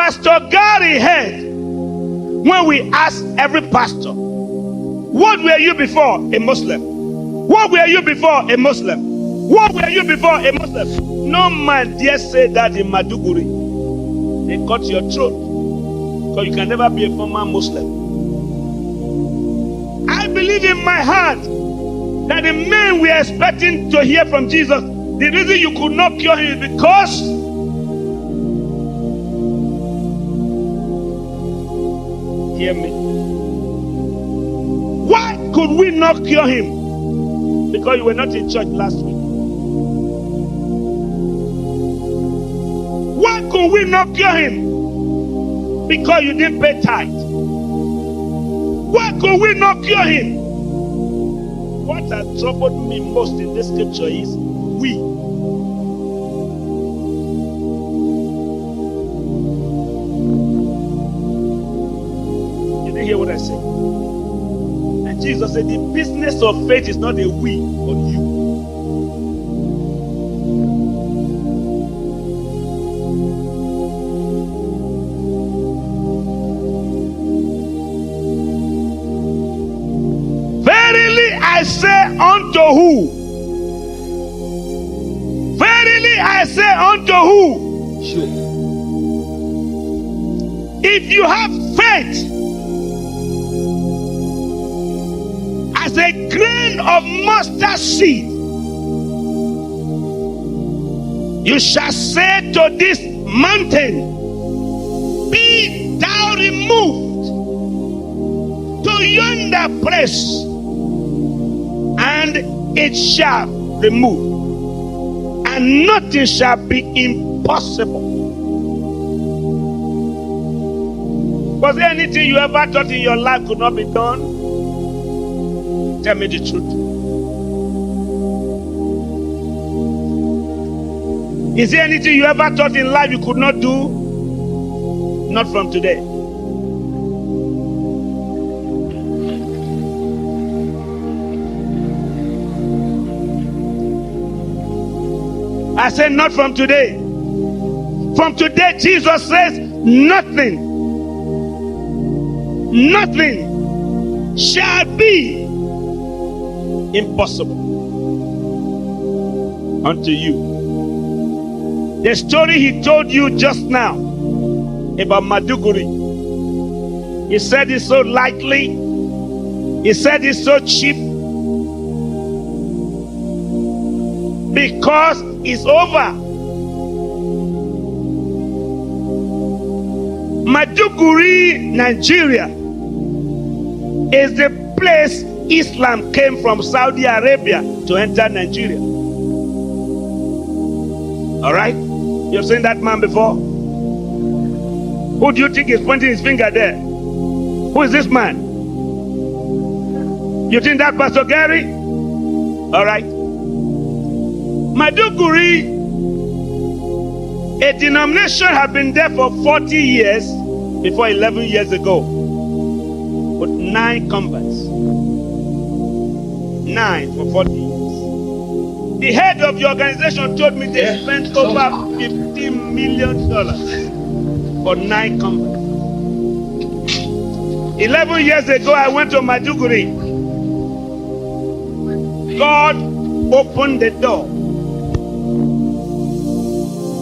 Pastor Gary heard when we asked every pastor, what were you before a Muslim? What were you before a Muslim? What were you before a Muslim? No man dare say that in Maiduguri. They cut your throat because you can never be a former Muslim. I believe in my heart that the man we are expecting to hear from Jesus, the reason you could not cure him is because hear me. Why could we not cure him? Because you were not in church last week. Why could we not cure him? Because you didn't pay tithe. Why could we not cure him? What has troubled me most in this scripture is we. You didn't hear what I said? And Jesus said the business of faith is not a we, but you. I say unto who? Verily I say unto who? Sure. If you have faith as a grain of mustard seed, you shall say to this mountain, be thou removed to yonder place, and it shall remove, and nothing shall be impossible. Was there anything you ever thought in your life could not be done? Tell me the truth. Is there anything you ever thought in life you could not do? Not from today. I said not from today. From today, Jesus says nothing shall be impossible unto you. The story he told you just now about Maiduguri, he said it's so likely, he said it's so cheap, because it's over. Maiduguri, Nigeria is the place Islam came from Saudi Arabia to enter Nigeria. All right? You've seen that man before? Who do you think is pointing his finger there? Who is this man? You think that Pastor Gary? All right. Maiduguri, a denomination had been there for 40 years before 11 years ago, with 9 converts. 9 for 40 years. The head of the organization told me they spent over $15 million for 9 converts. 11 years ago, I went to Maiduguri. God opened the door.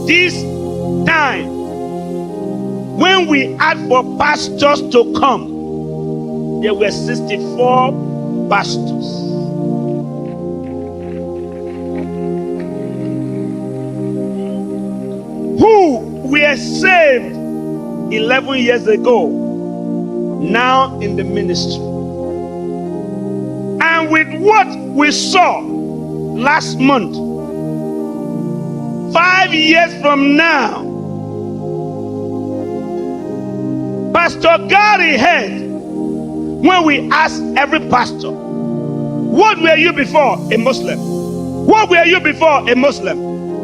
This time, when we asked for pastors to come, there were 64 pastors. Who were saved 11 years ago, now in the ministry. And with what we saw last month, 5 years from now, Pastor Gary heard when we asked every pastor, what were you before a Muslim? What were you before a Muslim?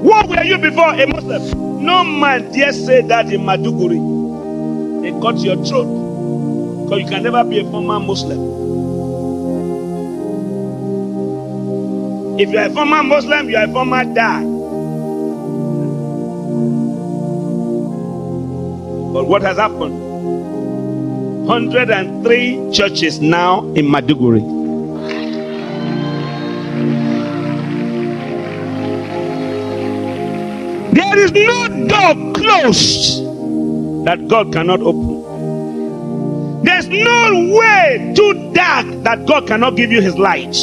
What were you before a Muslim? No man dare say that in Maiduguri. They cut your throat because you can never be a former Muslim. If you are a former Muslim, you are a former die. But what has happened? 103 churches now in Maiduguri. There is no door closed that God cannot open. There's no way too dark that God cannot give you his light.